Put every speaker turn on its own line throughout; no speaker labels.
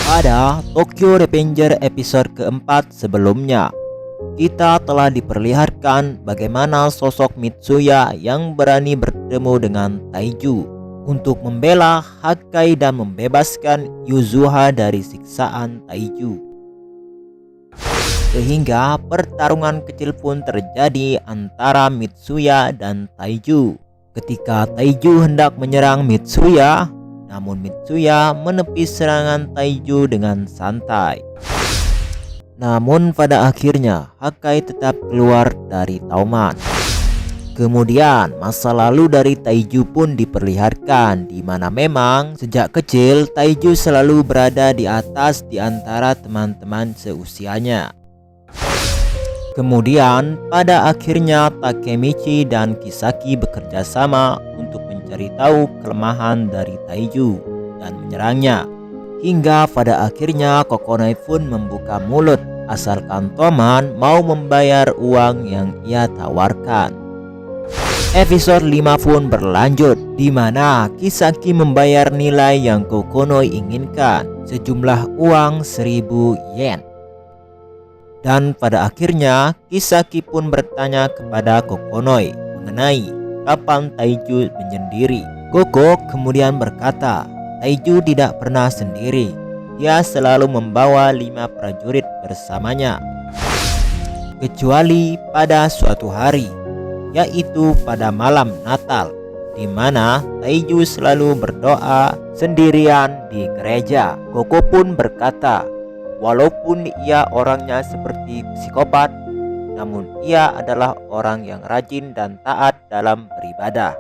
Pada Tokyo Revenger episode keempat sebelumnya, kita telah diperlihatkan bagaimana sosok Mitsuya yang berani bertemu dengan Taiju untuk membela Hakkai dan membebaskan Yuzuha dari siksaan Taiju. Sehingga pertarungan kecil pun terjadi antara Mitsuya dan Taiju. Ketika Taiju hendak menyerang Mitsuya, namun Mitsuya menepis serangan Taiju dengan santai. Namun pada akhirnya Hakkai tetap keluar dari Tauman. Kemudian masa lalu dari Taiju pun diperlihatkan, di mana memang sejak kecil Taiju selalu berada di atas di antara teman-teman seusianya. Kemudian pada akhirnya Takemichi dan Kisaki bekerja sama untuk mencari tahu kelemahan dari Taiju dan menyerangnya. Hingga pada akhirnya Kokonai pun membuka mulut asalkan Toman mau membayar uang yang ia tawarkan. Episode 5 pun berlanjut, di mana Kisaki membayar nilai yang Kokonai inginkan, sejumlah uang 1000 yen. Dan pada akhirnya Kisaki pun bertanya kepada Kokonai mengenai kapan Taiju menyendiri. Koko kemudian berkata, Taiju tidak pernah sendiri. Dia selalu membawa 5 prajurit bersamanya. Kecuali pada suatu hari, yaitu pada malam Natal, di mana Taiju selalu berdoa sendirian di gereja. Koko pun berkata, walaupun ia orangnya seperti psikopat, namun ia adalah orang yang rajin dan taat dalam beribadah.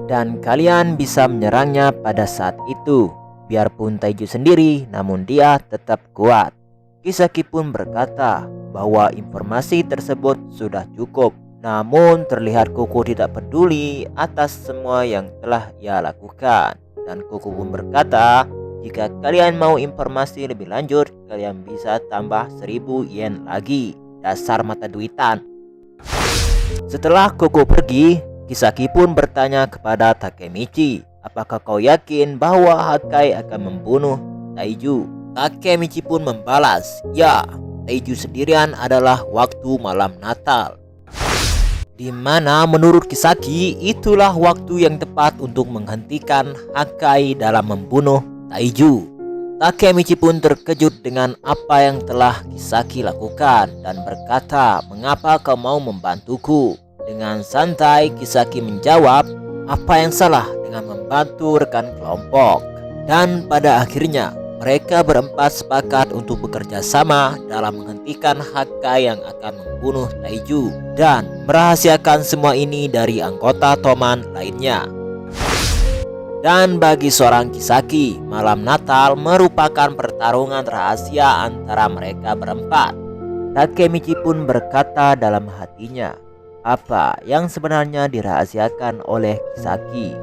Dan kalian bisa menyerangnya pada saat itu. Biarpun Taiju sendiri, namun dia tetap kuat. Kisaki pun berkata bahwa informasi tersebut sudah cukup. Namun terlihat Koko tidak peduli atas semua yang telah ia lakukan. Dan Koko pun berkata, jika kalian mau informasi lebih lanjut, kalian bisa tambah 1000 yen lagi. Dasar mata duitan. Setelah Koko pergi, Kisaki pun bertanya kepada Takemichi, apakah kau yakin bahwa Hakkai akan membunuh Taiju? Takemichi pun membalas, ya, Taiju sendirian adalah waktu malam Natal. Di mana menurut Kisaki itulah waktu yang tepat untuk menghentikan Hakkai dalam membunuh Taiju. Takemichi pun terkejut dengan apa yang telah Kisaki lakukan dan berkata, mengapa kau mau membantuku? Dengan santai Kisaki menjawab, apa yang salah dengan membantu rekan kelompok? Dan pada akhirnya mereka berempat sepakat untuk bekerja sama dalam menghentikan Hakkai yang akan membunuh Taiju dan merahasiakan semua ini dari anggota Toman lainnya. Dan bagi seorang Kisaki, malam Natal merupakan pertarungan rahasia antara mereka berempat. Takemichi pun berkata dalam hatinya, apa yang sebenarnya dirahasiakan oleh Kisaki?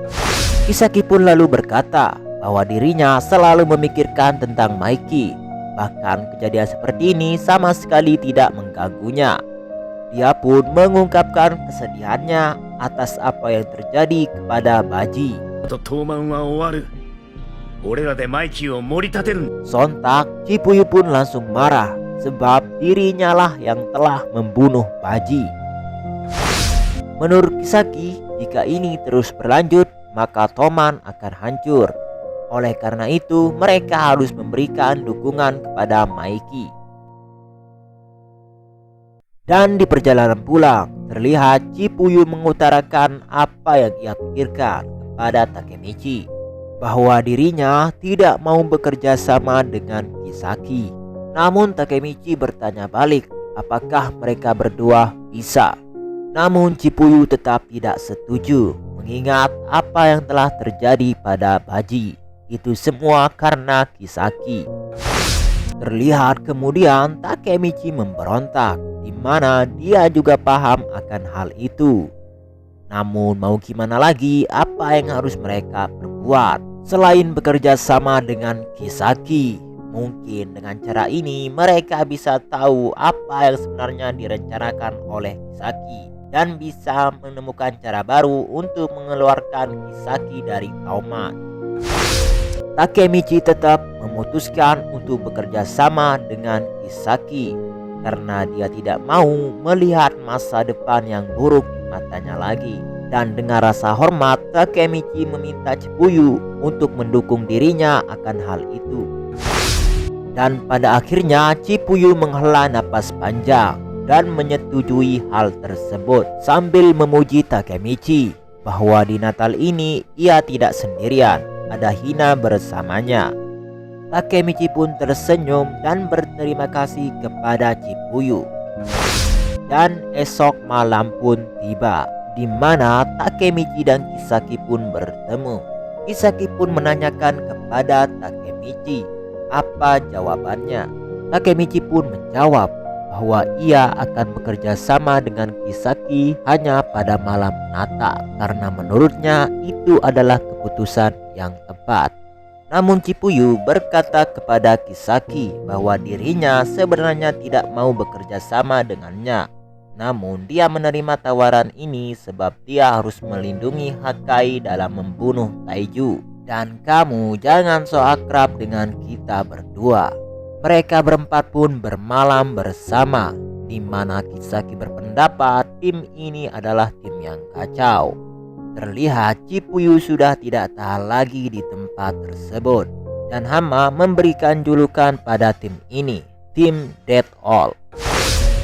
Kisaki pun lalu berkata bahwa dirinya selalu memikirkan tentang Maiki. Bahkan kejadian seperti ini sama sekali tidak mengganggunya. Dia pun mengungkapkan kesedihannya atas apa yang terjadi kepada Baji. Sontak Chipuyu pun langsung marah sebab dirinya lah yang telah membunuh Baji. Menurut Kisaki, jika ini terus berlanjut, maka Toman akan hancur. Oleh karena itu, mereka harus memberikan dukungan kepada Maiki. Dan di perjalanan pulang, terlihat Chipuyu mengutarakan apa yang ia pikirkan kepada Takemichi, bahwa dirinya tidak mau bekerja sama dengan Kisaki. Namun Takemichi bertanya balik, apakah mereka berdua bisa? Namun Chipuyu tetap tidak setuju, mengingat apa yang telah terjadi pada Baji. Itu semua karena Kisaki. Terlihat kemudian Takemichi memberontak, di mana dia juga paham akan hal itu. Namun mau gimana lagi, apa yang harus mereka perbuat selain bekerja sama dengan Kisaki? Mungkin dengan cara ini mereka bisa tahu apa yang sebenarnya direncanakan oleh Kisaki dan bisa menemukan cara baru untuk mengeluarkan Kisaki dari Tauman. Takemichi tetap memutuskan untuk bekerja sama dengan Kisaki karena dia tidak mau melihat masa depan yang buruk di matanya lagi. Dan dengan rasa hormat, Takemichi meminta Chibuyu untuk mendukung dirinya akan hal itu. Dan pada akhirnya Chibuyu menghela napas panjang dan menyetujui hal tersebut sambil memuji Takemichi bahwa di Natal ini ia tidak sendirian, ada Hina bersamanya. Takemichi pun tersenyum dan berterima kasih kepada Chibuyu. Dan esok malam pun tiba, di mana Takemichi dan Kisaki pun bertemu. Kisaki pun menanyakan kepada Takemichi apa jawabannya. Takemichi pun menjawab bahwa ia akan bekerja sama dengan Kisaki hanya pada malam Natal karena menurutnya itu adalah keputusan yang tepat. Namun Chibuyu berkata kepada Kisaki bahwa dirinya sebenarnya tidak mau bekerja sama dengannya. Namun dia menerima tawaran ini sebab dia harus melindungi Hakai dalam membunuh Taiju. Dan kamu jangan so akrab dengan kita berdua. Mereka berempat pun bermalam bersama, di mana Kisaki berpendapat tim ini adalah tim yang kacau. Terlihat Chibuyu sudah tidak tahan lagi di tempat tersebut, dan Hama memberikan julukan pada tim ini, tim Dead All.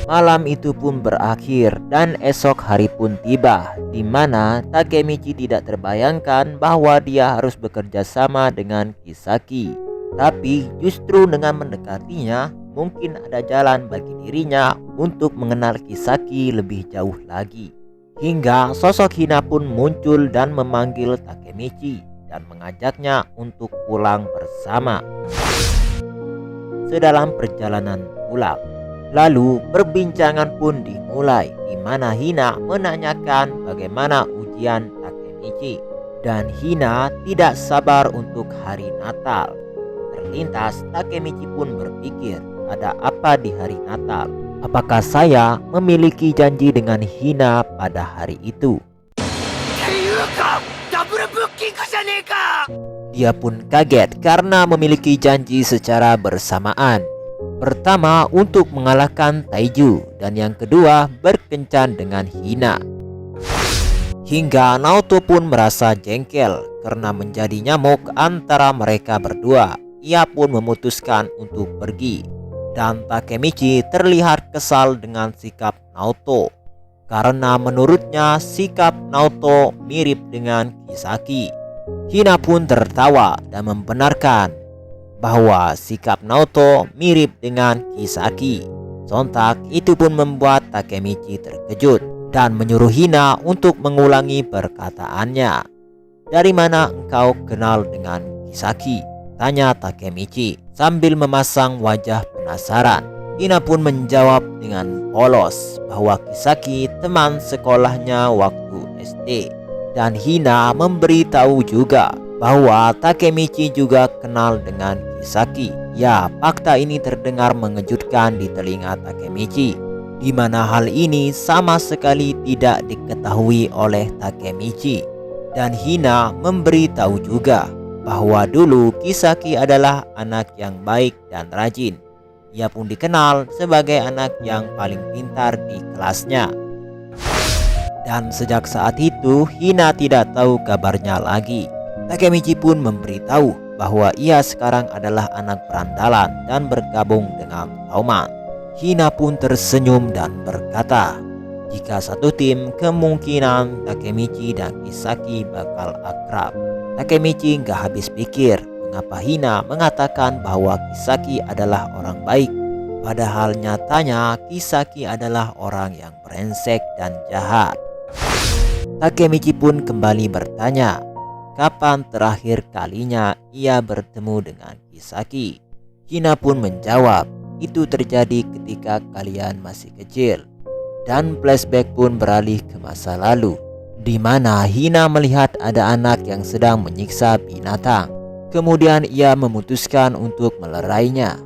Malam itu pun berakhir dan esok hari pun tiba, di mana Takemichi tidak terbayangkan bahwa dia harus bekerja sama dengan Kisaki. Tapi justru dengan mendekatinya, mungkin ada jalan bagi dirinya untuk mengenal Kisaki lebih jauh lagi. Hingga sosok Hina pun muncul dan memanggil Takemichi dan mengajaknya untuk pulang bersama. Sedalam perjalanan pulang, lalu perbincangan pun dimulai, di mana Hina menanyakan bagaimana ujian Takemichi. Dan Hina tidak sabar untuk hari Natal. Terlintas Takemichi pun berpikir, ada apa di hari Natal? Apakah saya memiliki janji dengan Hina pada hari itu? Dia pun kaget karena memiliki janji secara bersamaan. Pertama untuk mengalahkan Taiju, dan yang kedua berkencan dengan Hina. Hingga Naoto pun merasa jengkel karena menjadi nyamuk antara mereka berdua. Ia pun memutuskan untuk pergi. Dan Takemichi terlihat kesal dengan sikap Naoto karena menurutnya sikap Naoto mirip dengan Kisaki. Hina pun tertawa dan membenarkan bahwa sikap Naoto mirip dengan Kisaki. Sontak itu pun membuat Takemichi terkejut dan menyuruh Hina untuk mengulangi perkataannya. Dari mana engkau kenal dengan Kisaki? Tanya Takemichi sambil memasang wajah penasaran. Hina pun menjawab dengan polos bahwa Kisaki teman sekolahnya waktu SD. Dan Hina memberitahu juga bahwa Takemichi juga kenal dengan Kisaki. Ya, fakta ini terdengar mengejutkan di telinga Takemichi, di mana hal ini sama sekali tidak diketahui oleh Takemichi. Dan Hina memberitahu juga bahwa dulu Kisaki adalah anak yang baik dan rajin. Ia pun dikenal sebagai anak yang paling pintar di kelasnya. Dan sejak saat itu Hina tidak tahu kabarnya lagi. Takemichi pun memberitahu bahwa ia sekarang adalah anak berandalan dan bergabung dengan Tauman. Hina pun tersenyum dan berkata, jika satu tim kemungkinan Takemichi dan Kisaki bakal akrab. Takemichi gak habis pikir mengapa Hina mengatakan bahwa Kisaki adalah orang baik, padahal nyatanya Kisaki adalah orang yang brengsek dan jahat. Takemichi pun kembali bertanya, kapan terakhir kalinya ia bertemu dengan Kisaki? Hina pun menjawab, itu terjadi ketika kalian masih kecil. Dan flashback pun beralih ke masa lalu, di mana Hina melihat ada anak yang sedang menyiksa binatang. Kemudian ia memutuskan untuk melerainya.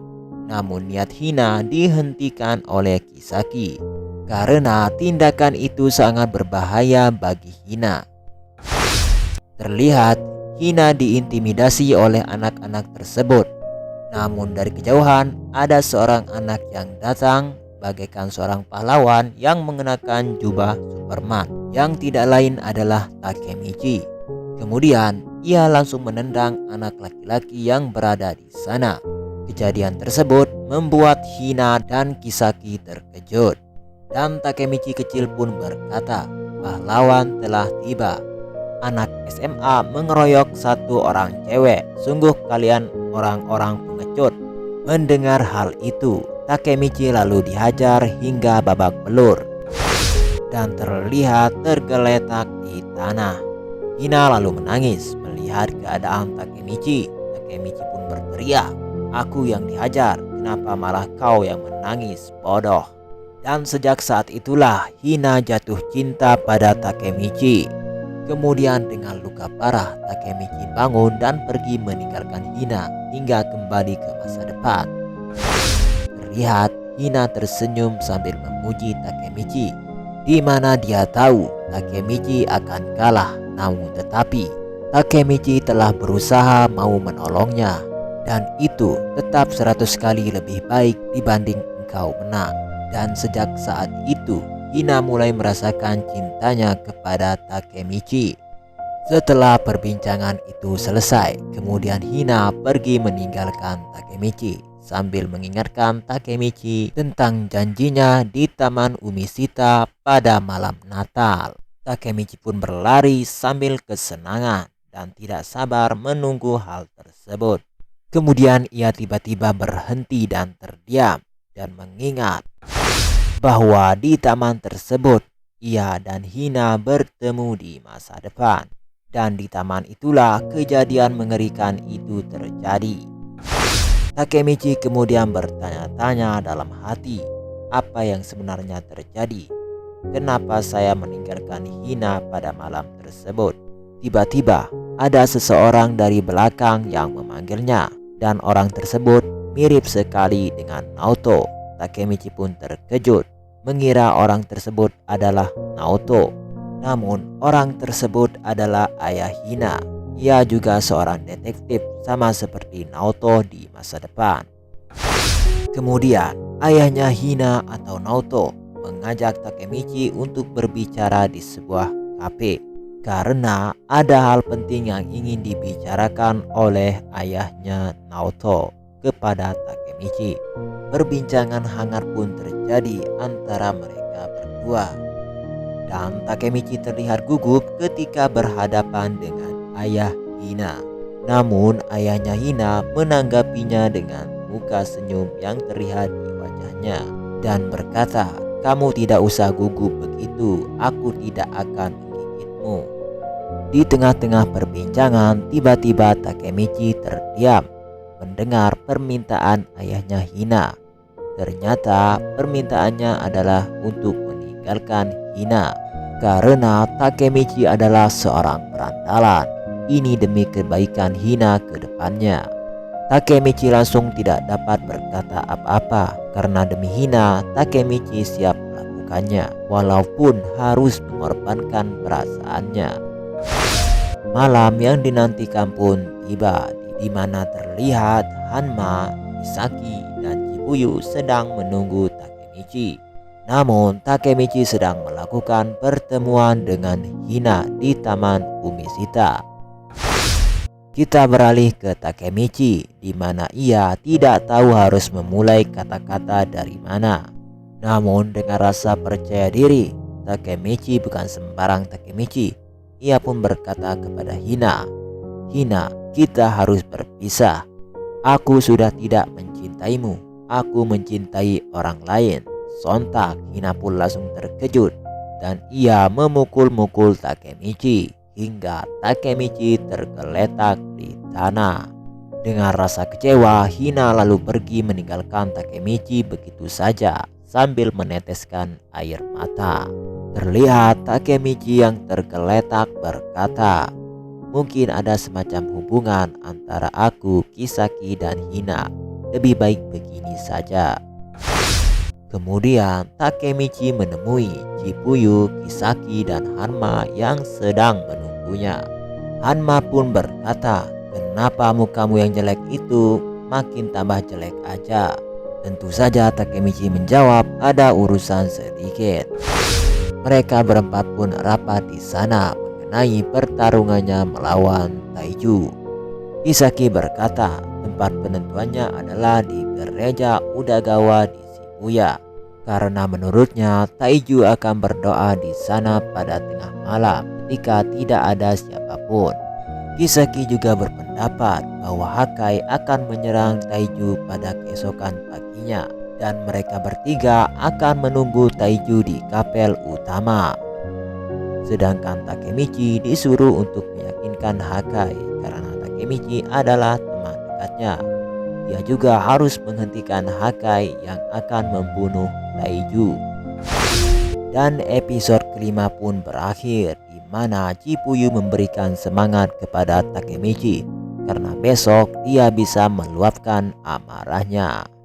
Namun niat Hina dihentikan oleh Kisaki karena tindakan itu sangat berbahaya bagi Hina. Terlihat Hina diintimidasi oleh anak-anak tersebut. Namun dari kejauhan ada seorang anak yang datang bagaikan seorang pahlawan yang mengenakan jubah Superman, yang tidak lain adalah Takemichi. Kemudian ia langsung menendang anak laki-laki yang berada di sana. Kejadian tersebut membuat Hina dan Kisaki terkejut. Dan Takemichi kecil pun berkata, pahlawan telah tiba. Anak SMA mengeroyok satu orang cewek. Sungguh kalian orang-orang pengecut. Mendengar hal itu, Takemichi lalu dihajar hingga babak belur dan terlihat tergeletak di tanah. Hina lalu menangis melihat keadaan Takemichi. Takemichi pun berteriak, aku yang dihajar, kenapa malah kau yang menangis, bodoh. Dan sejak saat itulah Hina jatuh cinta pada Takemichi. Kemudian dengan luka parah, Takemichi bangun dan pergi meninggalkan Hina hingga kembali ke masa depan. Terlihat Hina tersenyum sambil memuji Takemichi, di mana dia tahu Takemichi akan kalah. Namun tetapi Takemichi telah berusaha mau menolongnya, dan itu tetap 100 kali lebih baik dibanding engkau menang. Dan sejak saat itu Hina mulai merasakan cintanya kepada Takemichi. Setelah perbincangan itu selesai, kemudian Hina pergi meninggalkan Takemichi sambil mengingatkan Takemichi tentang janjinya di Taman Umishita pada malam Natal. Takemichi pun berlari sambil kesenangan dan tidak sabar menunggu hal tersebut. Kemudian ia tiba-tiba berhenti dan terdiam dan mengingat bahwa di taman tersebut ia dan Hina bertemu di masa depan, dan di taman itulah kejadian mengerikan itu terjadi. Takemichi kemudian bertanya-tanya dalam hati, apa yang sebenarnya terjadi? Kenapa saya meninggalkan Hina pada malam tersebut? Tiba-tiba ada seseorang dari belakang yang memanggilnya, dan orang tersebut mirip sekali dengan Naoto. Takemichi pun terkejut mengira orang tersebut adalah Naoto. Namun orang tersebut adalah ayah Hina. Ia juga seorang detektif sama seperti Naoto di masa depan. Kemudian ayahnya Hina atau Naoto mengajak Takemichi untuk berbicara di sebuah kafe, karena ada hal penting yang ingin dibicarakan oleh ayahnya Naoto kepada Takemichi. Perbincangan hangat pun terjadi antara mereka berdua, dan Takemichi terlihat gugup ketika berhadapan dengan ayah Hina. Namun ayahnya Hina menanggapinya dengan muka senyum yang terlihat di wajahnya dan berkata, kamu tidak usah gugup begitu, aku tidak akan menggigitmu. Di tengah-tengah perbincangan, tiba-tiba Takemichi terdiam mendengar permintaan ayahnya Hina. Ternyata permintaannya adalah untuk meninggalkan Hina, karena Takemichi adalah seorang perandalan. Ini demi kebaikan Hina ke depannya. Takemichi langsung tidak dapat berkata apa-apa, karena demi Hina Takemichi siap melakukannya walaupun harus mengorbankan perasaannya. Malam yang dinantikan pun tiba, di mana terlihat Hanma, Misaki, dan Chibuyu sedang menunggu Takemichi. Namun Takemichi sedang melakukan pertemuan dengan Hina di Taman Umishita. Kita beralih ke Takemichi, di mana ia tidak tahu harus memulai kata-kata dari mana. Namun dengan rasa percaya diri, Takemichi bukan sembarang Takemichi. Ia pun berkata kepada Hina, Hina, kita harus berpisah. Aku sudah tidak mencintaimu, aku mencintai orang lain. Sontak Hina pun langsung terkejut dan ia memukul-mukul Takemichi hingga Takemichi tergeletak di tanah. Dengan rasa kecewa, Hina lalu pergi meninggalkan Takemichi begitu saja sambil meneteskan air mata. Terlihat Takemichi yang tergeletak berkata, mungkin ada semacam hubungan antara aku, Kisaki, dan Hina. Lebih baik begini saja. Kemudian Takemichi menemui Chibuyu, Kisaki, dan Hanma yang sedang menunggunya. Hanma pun berkata, "Kenapa mukamu yang jelek itu makin tambah jelek aja?" Tentu saja Takemichi menjawab, "Ada urusan sedikit." Mereka berempat pun rapat di sana mengenai pertarungannya melawan Taiju. Kisaki berkata, tempat penentuannya adalah di gereja Udagawa di Shibuya, karena menurutnya Taiju akan berdoa di sana pada tengah malam ketika tidak ada siapapun. Kisaki juga berpendapat bahwa Hakai akan menyerang Taiju pada keesokan paginya, dan mereka bertiga akan menunggu Taiju di kapel utama. Sedangkan Takemichi disuruh untuk meyakinkan Hakai karena Takemichi adalah teman dekatnya. Dia juga harus menghentikan Hakai yang akan membunuh Taiju. Dan episode kelima pun berakhir, di mana Chipuyu memberikan semangat kepada Takemichi karena besok dia bisa meluapkan amarahnya.